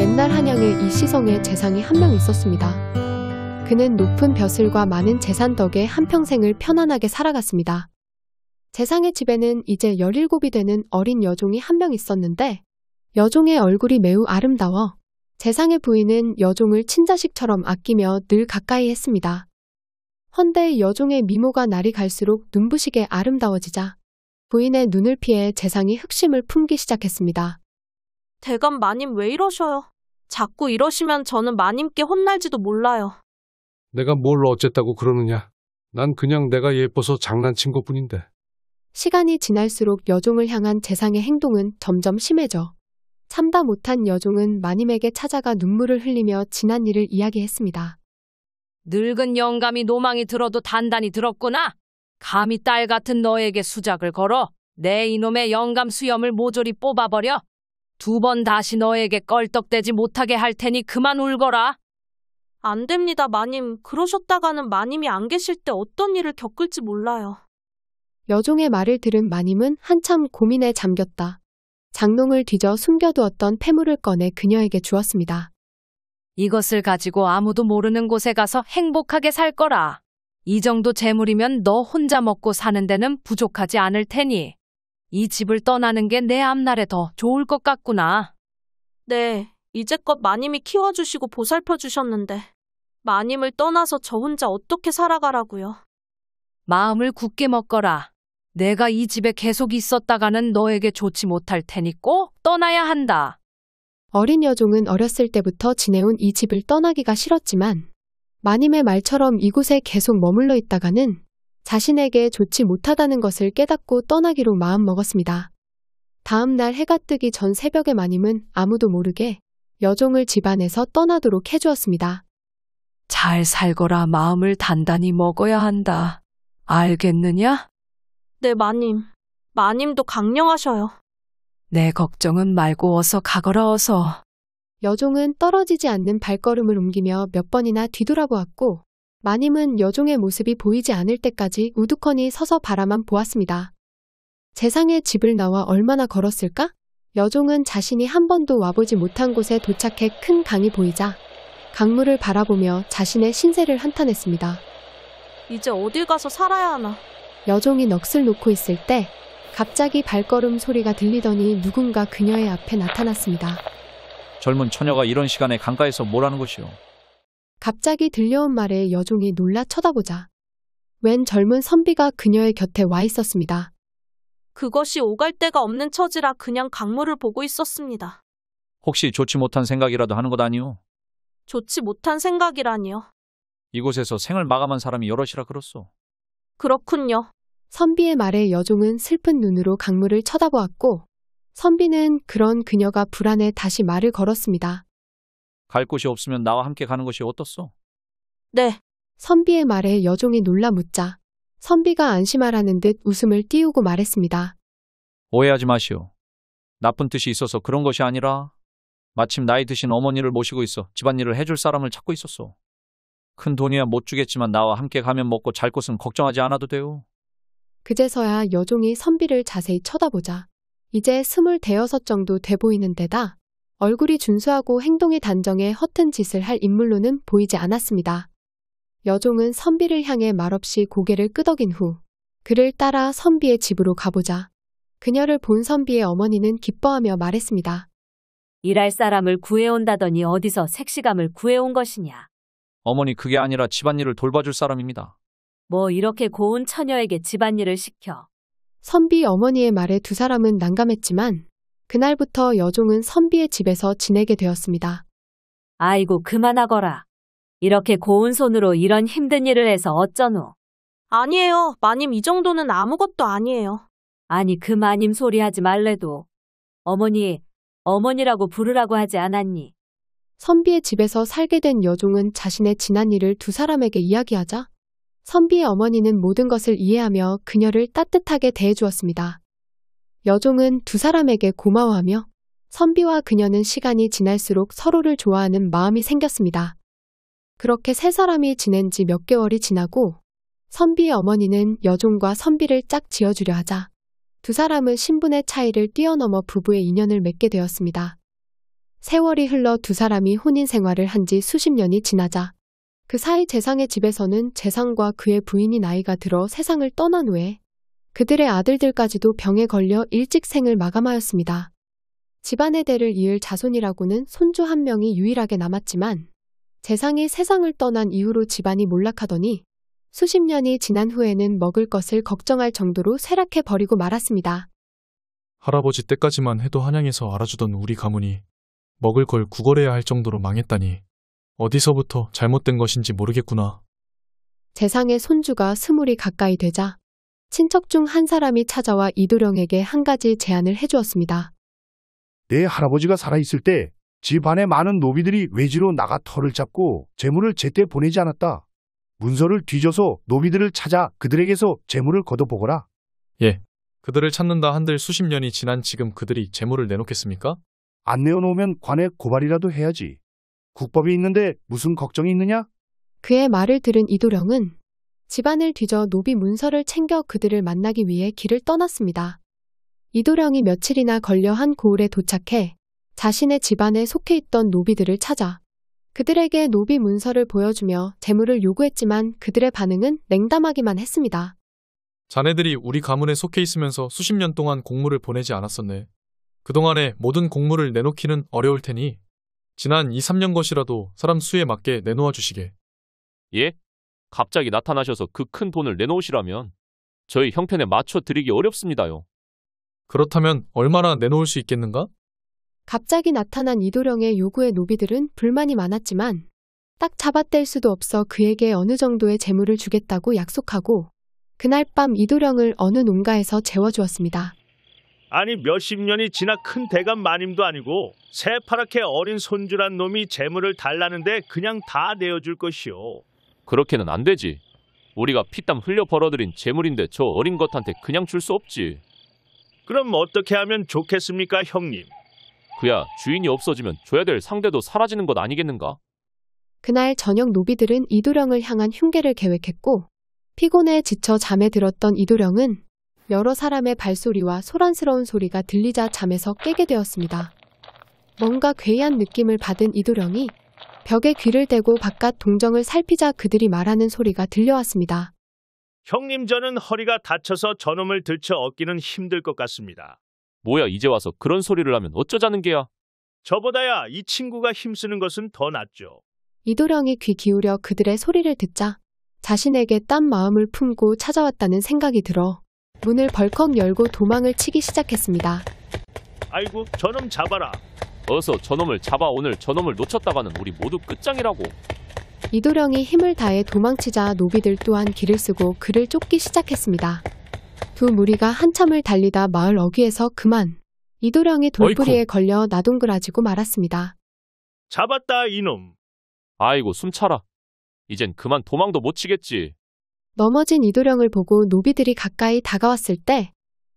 옛날 한양의 이시성의 재상이 한 명 있었습니다. 그는 높은 벼슬과 많은 재산 덕에 한평생을 편안하게 살아갔습니다. 재상의 집에는 이제 17이 되는 어린 여종이 한 명 있었는데 여종의 얼굴이 매우 아름다워 재상의 부인은 여종을 친자식처럼 아끼며 늘 가까이 했습니다. 헌데 여종의 미모가 날이 갈수록 눈부시게 아름다워지자 부인의 눈을 피해 재상이 흑심을 품기 시작했습니다. 대감 마님 왜 이러셔요? 자꾸 이러시면 저는 마님께 혼날지도 몰라요. 내가 뭘 어쨌다고 그러느냐. 난 그냥 내가 예뻐서 장난친 것뿐인데. 시간이 지날수록 여종을 향한 재상의 행동은 점점 심해져 참다 못한 여종은 마님에게 찾아가 눈물을 흘리며 지난 일을 이야기했습니다. 늙은 영감이 노망이 들어도 단단히 들었구나. 감히 딸 같은 너에게 수작을 걸어 내 이놈의 영감 수염을 모조리 뽑아버려. 2번 다시 너에게 껄떡대지 못하게 할 테니 그만 울거라. 안 됩니다, 마님. 그러셨다가는 마님이 안 계실 때 어떤 일을 겪을지 몰라요. 여종의 말을 들은 마님은 한참 고민에 잠겼다. 장롱을 뒤져 숨겨두었던 폐물을 꺼내 그녀에게 주었습니다. 이것을 가지고 아무도 모르는 곳에 가서 행복하게 살 거라. 이 정도 재물이면 너 혼자 먹고 사는 데는 부족하지 않을 테니 이 집을 떠나는 게 내 앞날에 더 좋을 것 같구나. 네, 이제껏 마님이 키워주시고 보살펴주셨는데 마님을 떠나서 저 혼자 어떻게 살아가라고요. 마음을 굳게 먹거라. 내가 이 집에 계속 있었다가는 너에게 좋지 못할 테니 꼭 떠나야 한다. 어린 여종은 어렸을 때부터 지내온 이 집을 떠나기가 싫었지만 마님의 말처럼 이곳에 계속 머물러 있다가는 자신에게 좋지 못하다는 것을 깨닫고 떠나기로 마음먹었습니다. 다음 날 해가 뜨기 전 새벽에 마님은 아무도 모르게 여종을 집안에서 떠나도록 해주었습니다. 잘 살거라. 마음을 단단히 먹어야 한다. 알겠느냐? 네, 마님. 마님도 강령하셔요. 내 걱정은 말고 어서 가거라 어서. 여종은 떨어지지 않는 발걸음을 옮기며 몇 번이나 뒤돌아보았고 마님은 여종의 모습이 보이지 않을 때까지 우두커니 서서 바라만 보았습니다. 재상의 집을 나와 얼마나 걸었을까? 여종은 자신이 한 번도 와보지 못한 곳에 도착해 큰 강이 보이자 강물을 바라보며 자신의 신세를 한탄했습니다. 이제 어딜 가서 살아야 하나. 여종이 넋을 놓고 있을 때 갑자기 발걸음 소리가 들리더니 누군가 그녀의 앞에 나타났습니다. 젊은 처녀가 이런 시간에 강가에서 뭘 하는 것이오? 갑자기 들려온 말에 여종이 놀라 쳐다보자 웬 젊은 선비가 그녀의 곁에 와 있었습니다. 그것이 오갈 데가 없는 처지라 그냥 강물을 보고 있었습니다. 혹시 좋지 못한 생각이라도 하는 것 아니오? 좋지 못한 생각이라니요. 이곳에서 생을 마감한 사람이 여럿이라 그렇소. 그렇군요. 선비의 말에 여종은 슬픈 눈으로 강물을 쳐다보았고 선비는 그런 그녀가 불안해 다시 말을 걸었습니다. 갈 곳이 없으면 나와 함께 가는 것이 어떻소? 네. 선비의 말에 여종이 놀라 묻자 선비가 안심하라는 듯 웃음을 띄우고 말했습니다. 오해하지 마시오. 나쁜 뜻이 있어서 그런 것이 아니라 마침 나이 드신 어머니를 모시고 있어 집안일을 해줄 사람을 찾고 있었소. 큰 돈이야 못 주겠지만 나와 함께 가면 먹고 잘 곳은 걱정하지 않아도 돼요. 그제서야 여종이 선비를 자세히 쳐다보자 이제 25 정도 돼 보이는 데다 얼굴이 준수하고 행동이 단정해 허튼 짓을 할 인물로는 보이지 않았습니다. 여종은 선비를 향해 말없이 고개를 끄덕인 후 그를 따라 선비의 집으로 가보자 그녀를 본 선비의 어머니는 기뻐하며 말했습니다. 일할 사람을 구해온다더니 어디서 색시감을 구해온 것이냐. 어머니 그게 아니라 집안일을 돌봐줄 사람입니다. 뭐 이렇게 고운 처녀에게 집안일을 시켜. 선비 어머니의 말에 두 사람은 난감했지만 그날부터 여종은 선비의 집에서 지내게 되었습니다. 아이고 그만하거라. 이렇게 고운 손으로 이런 힘든 일을 해서 어쩌노. 아니에요. 마님 이 정도는 아무것도 아니에요. 아니 그 마님 소리 하지 말래도. 어머니라고 부르라고 하지 않았니? 선비의 집에서 살게 된 여종은 자신의 지난 일을 두 사람에게 이야기하자 선비의 어머니는 모든 것을 이해하며 그녀를 따뜻하게 대해주었습니다. 여종은 두 사람에게 고마워하며 선비와 그녀는 시간이 지날수록 서로를 좋아하는 마음이 생겼습니다. 그렇게 세 사람이 지낸 지 몇 개월이 지나고 선비의 어머니는 여종과 선비를 짝 지어주려 하자 두 사람은 신분의 차이를 뛰어넘어 부부의 인연을 맺게 되었습니다. 세월이 흘러 두 사람이 혼인 생활을 한 지 수십 년이 지나자 그 사이 재상의 집에서는 재상과 그의 부인이 나이가 들어 세상을 떠난 후에 그들의 아들들까지도 병에 걸려 일찍 생을 마감하였습니다. 집안의 대를 이을 자손이라고는 손주 한 명이 유일하게 남았지만 재상이 세상을 떠난 이후로 집안이 몰락하더니 수십 년이 지난 후에는 먹을 것을 걱정할 정도로 쇠락해 버리고 말았습니다. 할아버지 때까지만 해도 한양에서 알아주던 우리 가문이 먹을 걸 구걸해야 할 정도로 망했다니 어디서부터 잘못된 것인지 모르겠구나. 재상의 손주가 20이 가까이 되자 친척 중 한 사람이 찾아와 이도령에게 한 가지 제안을 해주었습니다. 내 할아버지가 살아있을 때 집안의 많은 노비들이 외지로 나가 터를 잡고 재물을 제때 보내지 않았다. 문서를 뒤져서 노비들을 찾아 그들에게서 재물을 걷어보거라. 예, 그들을 찾는다 한들 수십 년이 지난 지금 그들이 재물을 내놓겠습니까? 안 내어놓으면 관에 고발이라도 해야지. 국법이 있는데 무슨 걱정이 있느냐? 그의 말을 들은 이도령은 집안을 뒤져 노비 문서를 챙겨 그들을 만나기 위해 길을 떠났습니다. 이도령이 며칠이나 걸려 한 고을에 도착해 자신의 집안에 속해 있던 노비들을 찾아 그들에게 노비 문서를 보여주며 재물을 요구했지만 그들의 반응은 냉담하기만 했습니다. 자네들이 우리 가문에 속해 있으면서 수십 년 동안 공물을 보내지 않았었네. 그동안에 모든 공물을 내놓기는 어려울 테니 지난 2, 3년 것이라도 사람 수에 맞게 내놓아 주시게. 예? 갑자기 나타나셔서 그 큰 돈을 내놓으시라면 저희 형편에 맞춰 드리기 어렵습니다요. 그렇다면 얼마나 내놓을 수 있겠는가? 갑자기 나타난 이도령의 요구에 노비들은 불만이 많았지만 딱 잡아뗄 수도 없어 그에게 어느 정도의 재물을 주겠다고 약속하고 그날 밤 이도령을 어느 농가에서 재워주었습니다. 아니 몇십 년이 지나 큰 대감 마님도 아니고 새파랗게 어린 손주란 놈이 재물을 달라는데 그냥 다 내어줄 것이오. 그렇게는 안 되지. 우리가 피땀 흘려 벌어들인 재물인데 저 어린 것한테 그냥 줄 수 없지. 그럼 어떻게 하면 좋겠습니까, 형님? 그야 주인이 없어지면 줘야 될 상대도 사라지는 것 아니겠는가? 그날 저녁 노비들은 이도령을 향한 흉계를 계획했고 피곤해 지쳐 잠에 들었던 이도령은 여러 사람의 발소리와 소란스러운 소리가 들리자 잠에서 깨게 되었습니다. 뭔가 괴이한 느낌을 받은 이도령이 벽에 귀를 대고 바깥 동정을 살피자 그들이 말하는 소리가 들려왔습니다. 형님, 저는 허리가 다쳐서 저놈을 들쳐 얻기는 힘들 것 같습니다. 뭐야, 이제 와서 그런 소리를 하면 어쩌자는 게야? 저보다야 이 친구가 힘쓰는 것은 더 낫죠. 이도령이 귀 기울여 그들의 소리를 듣자 자신에게 딴 마음을 품고 찾아왔다는 생각이 들어 문을 벌컥 열고 도망을 치기 시작했습니다. 아이고, 저놈 잡아라. 어서 저놈을 잡아. 오늘 저놈을 놓쳤다가는 우리 모두 끝장이라고. 이도령이 힘을 다해 도망치자 노비들 또한 길을 쓰고 그를 쫓기 시작했습니다. 두 무리가 한참을 달리다 마을 어귀에서 그만 이도령이 돌부리에 걸려 나동그라지고 말았습니다. 잡았다, 이놈. 아이고, 숨차라. 이젠 그만 도망도 못 치겠지. 넘어진 이도령을 보고 노비들이 가까이 다가왔을 때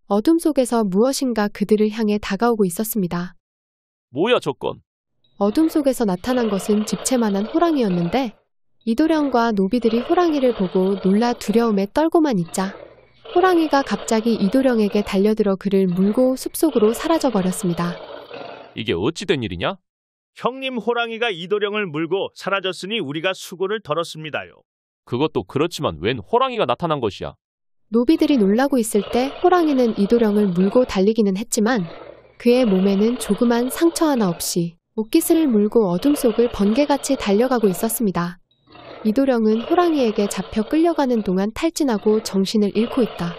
어둠 속에서 무엇인가 그들을 향해 다가오고 있었습니다. 뭐야 저건? 어둠 속에서 나타난 것은 집채만한 호랑이였는데 이도령과 노비들이 호랑이를 보고 놀라 두려움에 떨고만 있자 호랑이가 갑자기 이도령에게 달려들어 그를 물고 숲속으로 사라져버렸습니다. 이게 어찌 된 일이냐? 형님, 호랑이가 이도령을 물고 사라졌으니 우리가 수고를 덜었습니다요. 그것도 그렇지만 웬 호랑이가 나타난 것이야? 노비들이 놀라고 있을 때 호랑이는 이도령을 물고 달리기는 했지만 그의 몸에는 조그만 상처 하나 없이 옷깃을 물고 어둠 속을 번개같이 달려가고 있었습니다. 이도령은 호랑이에게 잡혀 끌려가는 동안 탈진하고 정신을 잃고 있다.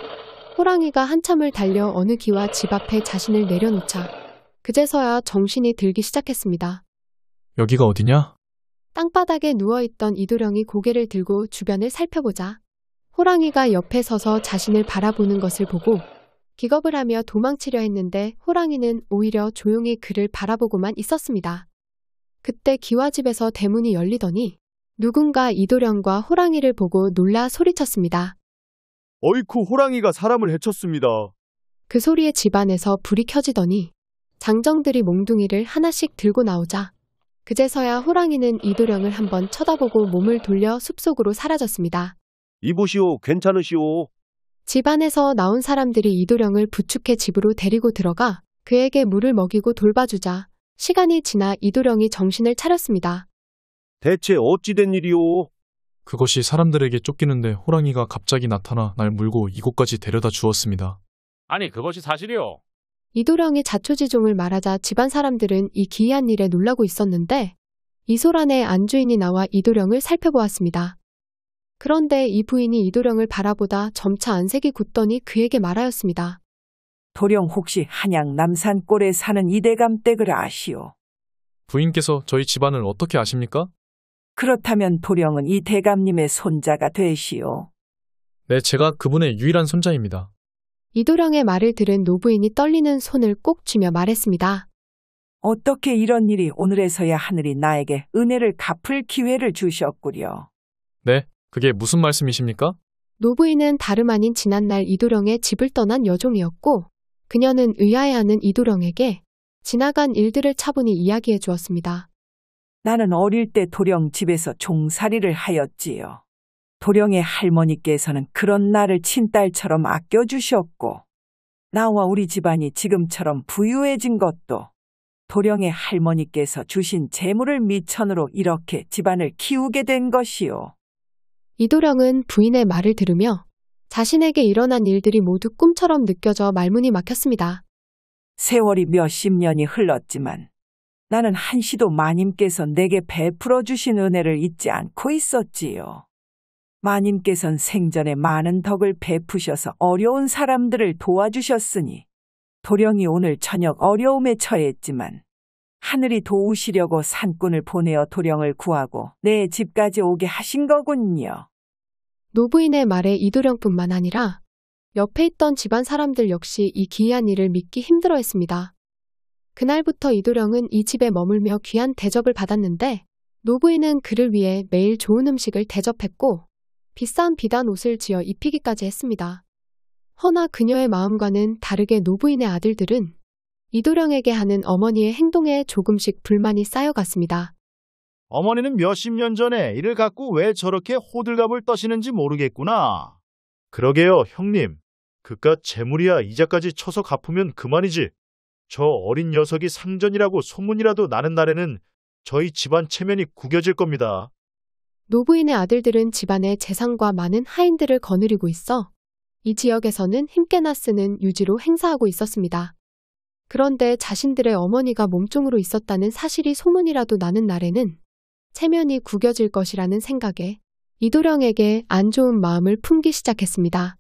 호랑이가 한참을 달려 어느 기와 집 앞에 자신을 내려놓자 그제서야 정신이 들기 시작했습니다. 여기가 어디냐? 땅바닥에 누워있던 이도령이 고개를 들고 주변을 살펴보자 호랑이가 옆에 서서 자신을 바라보는 것을 보고 기겁을 하며 도망치려 했는데 호랑이는 오히려 조용히 그를 바라보고만 있었습니다. 그때 기와집에서 대문이 열리더니 누군가 이도령과 호랑이를 보고 놀라 소리쳤습니다. 어이쿠, 호랑이가 사람을 해쳤습니다. 그 소리에 집안에서 불이 켜지더니 장정들이 몽둥이를 하나씩 들고 나오자 그제서야 호랑이는 이도령을 한번 쳐다보고 몸을 돌려 숲속으로 사라졌습니다. 이보시오, 괜찮으시오. 집안에서 나온 사람들이 이도령을 부축해 집으로 데리고 들어가 그에게 물을 먹이고 돌봐주자 시간이 지나 이도령이 정신을 차렸습니다. 대체 어찌 된 일이오? 그것이 사람들에게 쫓기는데 호랑이가 갑자기 나타나 날 물고 이곳까지 데려다 주었습니다. 아니, 그것이 사실이오. 이도령이 자초지종을 말하자 집안 사람들은 이 기이한 일에 놀라고 있었는데 이소란의 안주인이 나와 이도령을 살펴보았습니다. 그런데 이 부인이 이도령을 바라보다 점차 안색이 굳더니 그에게 말하였습니다. 도령 혹시 한양 남산골에 사는 이대감 댁을 아시오? 부인께서 저희 집안을 어떻게 아십니까? 그렇다면 도령은 이 대감님의 손자가 되시오. 네, 제가 그분의 유일한 손자입니다. 이도령의 말을 들은 노부인이 떨리는 손을 꼭 쥐며 말했습니다. 어떻게 이런 일이 오늘에서야 하늘이 나에게 은혜를 갚을 기회를 주셨구려. 네, 그게 무슨 말씀이십니까? 노부인은 다름 아닌 지난날 이도령의 집을 떠난 여종이었고 그녀는 의아해하는 이도령에게 지나간 일들을 차분히 이야기해 주었습니다. 나는 어릴 때 도령 집에서 종살이를 하였지요. 도령의 할머니께서는 그런 나를 친딸처럼 아껴주셨고 나와 우리 집안이 지금처럼 부유해진 것도 도령의 할머니께서 주신 재물을 미천으로 이렇게 집안을 키우게 된 것이요. 이도령은 부인의 말을 들으며 자신에게 일어난 일들이 모두 꿈처럼 느껴져 말문이 막혔습니다. 세월이 몇십 년이 흘렀지만 나는 한시도 마님께서 내게 베풀어 주신 은혜를 잊지 않고 있었지요. 마님께서는 생전에 많은 덕을 베푸셔서 어려운 사람들을 도와주셨으니 도령이 오늘 저녁 어려움에 처했지만 하늘이 도우시려고 산꾼을 보내어 도령을 구하고 내 집까지 오게 하신 거군요. 노부인의 말에 이도령뿐만 아니라 옆에 있던 집안 사람들 역시 이 기이한 일을 믿기 힘들어했습니다. 그날부터 이도령은 이 집에 머물며 귀한 대접을 받았는데 노부인은 그를 위해 매일 좋은 음식을 대접했고 비싼 비단 옷을 지어 입히기까지 했습니다. 허나 그녀의 마음과는 다르게 노부인의 아들들은 이도령에게 하는 어머니의 행동에 조금씩 불만이 쌓여갔습니다. 어머니는 몇십 년 전에 이를 갖고 왜 저렇게 호들갑을 떠시는지 모르겠구나. 그러게요, 형님. 그깟 재물이야 이자까지 쳐서 갚으면 그만이지. 저 어린 녀석이 상전이라고 소문이라도 나는 날에는 저희 집안 체면이 구겨질 겁니다. 노부인의 아들들은 집안의 재산과 많은 하인들을 거느리고 있어 이 지역에서는 힘께나 쓰는 유지로 행사하고 있었습니다. 그런데 자신들의 어머니가 몸종으로 있었다는 사실이 소문이라도 나는 날에는 체면이 구겨질 것이라는 생각에 이도령에게 안 좋은 마음을 품기 시작했습니다.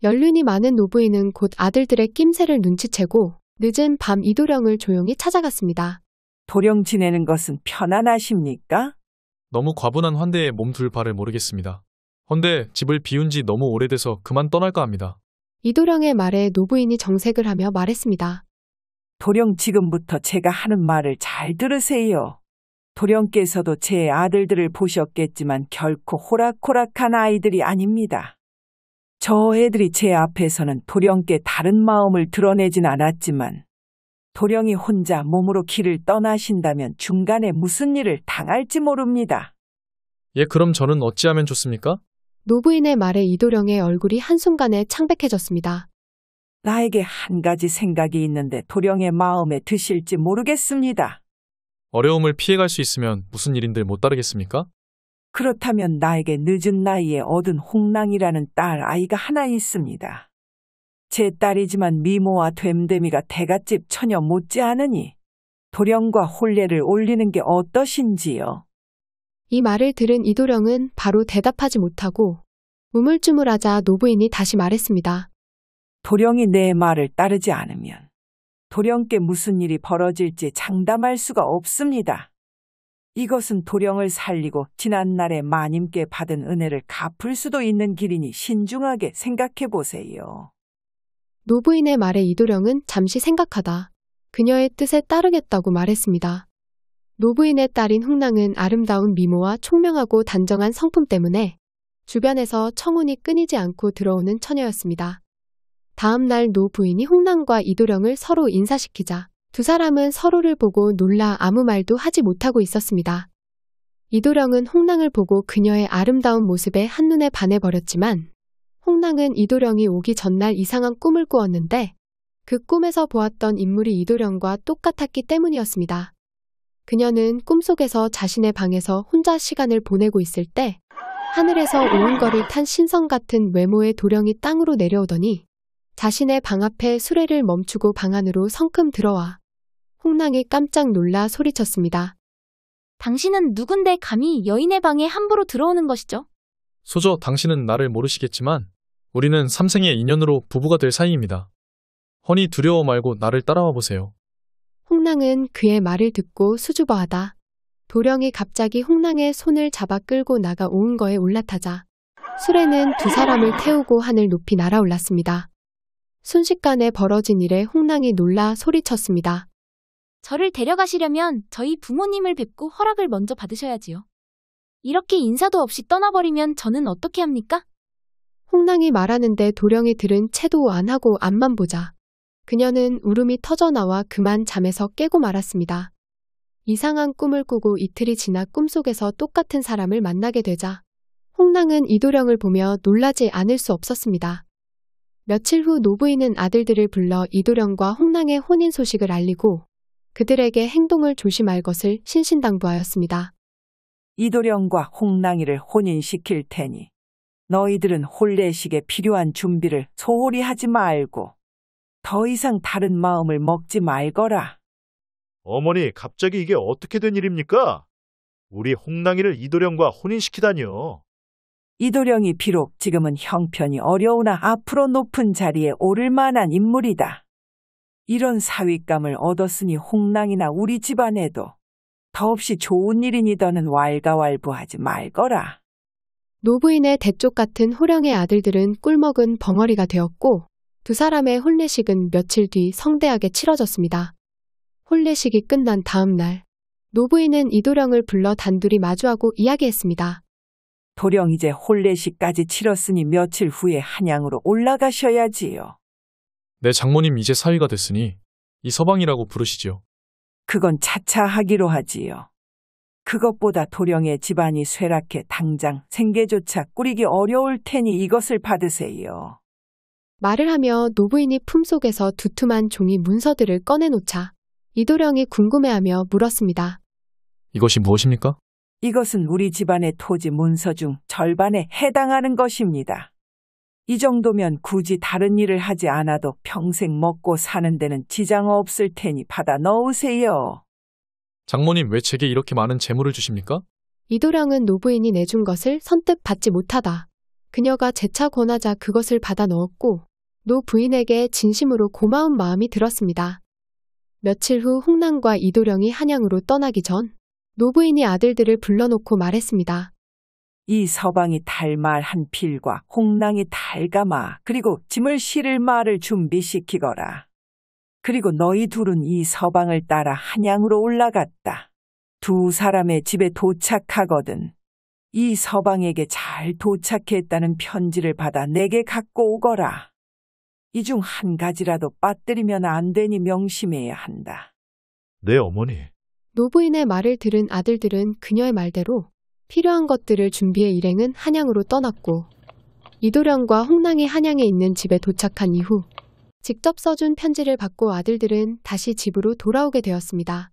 연륜이 많은 노부인은 곧 아들들의 낌새를 눈치채고 늦은 밤 이도령을 조용히 찾아갔습니다. 도령 지내는 것은 편안하십니까? 너무 과분한 환대에 몸둘 바를 모르겠습니다. 헌데 집을 비운 지 너무 오래돼서 그만 떠날까 합니다. 이도령의 말에 노부인이 정색을 하며 말했습니다. 도령 지금부터 제가 하는 말을 잘 들으세요. 도령께서도 제 아들들을 보셨겠지만 결코 호락호락한 아이들이 아닙니다. 저 애들이 제 앞에서는 도령께 다른 마음을 드러내진 않았지만 도령이 혼자 몸으로 길을 떠나신다면 중간에 무슨 일을 당할지 모릅니다. 예, 그럼 저는 어찌하면 좋습니까? 노부인의 말에 이도령의 얼굴이 한순간에 창백해졌습니다. 나에게 한 가지 생각이 있는데 도령의 마음에 드실지 모르겠습니다. 어려움을 피해갈 수 있으면 무슨 일인들 못 따르겠습니까? 그렇다면 나에게 늦은 나이에 얻은 홍랑이라는 딸 아이가 하나 있습니다. 제 딸이지만 미모와 됨됨이가 대갓집 처녀 못지않으니 도령과 혼례를 올리는 게 어떠신지요? 이 말을 들은 이도령은 바로 대답하지 못하고 우물쭈물하자 노부인이 다시 말했습니다. 도령이 내 말을 따르지 않으면 도령께 무슨 일이 벌어질지 장담할 수가 없습니다. 이것은 도령을 살리고 지난날에 마님께 받은 은혜를 갚을 수도 있는 길이니 신중하게 생각해 보세요. 노부인의 말에 이도령은 잠시 생각하다 그녀의 뜻에 따르겠다고 말했습니다. 노부인의 딸인 홍랑은 아름다운 미모와 총명하고 단정한 성품 때문에 주변에서 청혼이 끊이지 않고 들어오는 처녀였습니다. 다음 날 노부인이 홍랑과 이도령을 서로 인사시키자 두 사람은 서로를 보고 놀라 아무 말도 하지 못하고 있었습니다. 이도령은 홍랑을 보고 그녀의 아름다운 모습에 한눈에 반해버렸지만 홍랑은 이도령이 오기 전날 이상한 꿈을 꾸었는데 그 꿈에서 보았던 인물이 이도령과 똑같았기 때문이었습니다. 그녀는 꿈속에서 자신의 방에서 혼자 시간을 보내고 있을 때 하늘에서 오은거를 탄 신성 같은 외모의 도령이 땅으로 내려오더니 자신의 방 앞에 수레를 멈추고 방 안으로 성큼 들어와 홍랑이 깜짝 놀라 소리쳤습니다. 당신은 누군데 감히 여인의 방에 함부로 들어오는 것이죠? 소저, 당신은 나를 모르시겠지만 우리는 삼생의 인연으로 부부가 될 사이입니다. 허니 두려워 말고 나를 따라와 보세요. 홍랑은 그의 말을 듣고 수줍어하다. 도령이 갑자기 홍랑의 손을 잡아 끌고 나가 오은거에 올라타자 수레는 두 사람을 태우고 하늘 높이 날아올랐습니다. 순식간에 벌어진 일에 홍랑이 놀라 소리쳤습니다. 저를 데려가시려면 저희 부모님을 뵙고 허락을 먼저 받으셔야지요. 이렇게 인사도 없이 떠나버리면 저는 어떻게 합니까? 홍랑이 말하는데 도령이 들은 채도 안 하고 앞만 보자 그녀는 울음이 터져나와 그만 잠에서 깨고 말았습니다. 이상한 꿈을 꾸고 이틀이 지나 꿈속에서 똑같은 사람을 만나게 되자 홍랑은 이도령을 보며 놀라지 않을 수 없었습니다. 며칠 후 노부인은 아들들을 불러 이도령과 홍랑의 혼인 소식을 알리고 그들에게 행동을 조심할 것을 신신당부하였습니다. 이도령과 홍랑이를 혼인시킬 테니 너희들은 혼례식에 필요한 준비를 소홀히 하지 말고 더 이상 다른 마음을 먹지 말거라. 어머니, 갑자기 이게 어떻게 된 일입니까? 우리 홍랑이를 이도령과 혼인시키다니요. 이도령이 비록 지금은 형편이 어려우나 앞으로 높은 자리에 오를 만한 인물이다. 이런 사윗감을 얻었으니 홍랑이나 우리 집안에도 더없이 좋은 일이니 더는 왈가왈부하지 말거라. 노부인의 대쪽 같은 호령의 아들들은 꿀먹은 벙어리가 되었고 두 사람의 혼례식은 며칠 뒤 성대하게 치러졌습니다. 혼례식이 끝난 다음 날 노부인은 이도령을 불러 단둘이 마주하고 이야기했습니다. 도령 이제 혼례식까지 치렀으니 며칠 후에 한양으로 올라가셔야지요. 내 장모님 이제 사위가 됐으니 이 서방이라고 부르시지요. 그건 차차 하기로 하지요. 그것보다 도령의 집안이 쇠락해 당장 생계조차 꾸리기 어려울 테니 이것을 받으세요. 말을 하며 노부인이 품속에서 두툼한 종이 문서들을 꺼내놓자 이도령이 궁금해하며 물었습니다. 이것이 무엇입니까? 이것은 우리 집안의 토지 문서 중 절반에 해당하는 것입니다. 이 정도면 굳이 다른 일을 하지 않아도 평생 먹고 사는 데는 지장 없을 테니 받아 넣으세요. 장모님, 왜 제게 이렇게 많은 재물을 주십니까? 이도령은 노부인이 내준 것을 선뜻 받지 못하다 그녀가 재차 권하자 그것을 받아 넣었고 노 부인에게 진심으로 고마운 마음이 들었습니다. 며칠 후 홍랑과 이도령이 한양으로 떠나기 전 노부인이 아들들을 불러놓고 말했습니다. 이 서방이 탈 말 한 필과 홍랑이 탈가마 그리고 짐을 실을 말을 준비시키거라. 그리고 너희 둘은 이 서방을 따라 한양으로 올라갔다. 두 사람의 집에 도착하거든 이 서방에게 잘 도착했다는 편지를 받아 내게 갖고 오거라. 이 중 한 가지라도 빠뜨리면 안 되니 명심해야 한다. 네, 어머니. 노부인의 말을 들은 아들들은 그녀의 말대로 필요한 것들을 준비해 일행은 한양으로 떠났고 이도령과 홍랑이 한양에 있는 집에 도착한 이후 직접 써준 편지를 받고 아들들은 다시 집으로 돌아오게 되었습니다.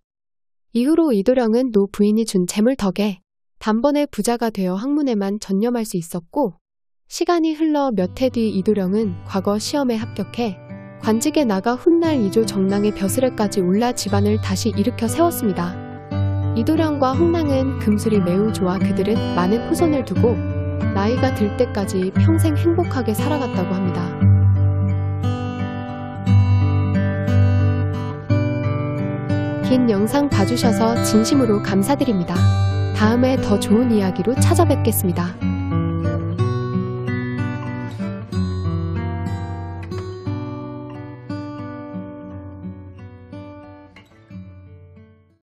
이후로 이도령은 노 부인이 준 재물 덕에 단번에 부자가 되어 학문에만 전념할 수 있었고 시간이 흘러 몇 해 뒤 이도령은 과거 시험에 합격해 관직에 나가 훗날 2조 정랑의 벼슬에까지 올라 집안을 다시 일으켜 세웠습니다. 이도령과 홍랑은 금술이 매우 좋아 그들은 많은 후손을 두고 나이가 들 때까지 평생 행복하게 살아갔다고 합니다. 긴 영상 봐주셔서 진심으로 감사드립니다. 다음에 더 좋은 이야기로 찾아뵙겠습니다.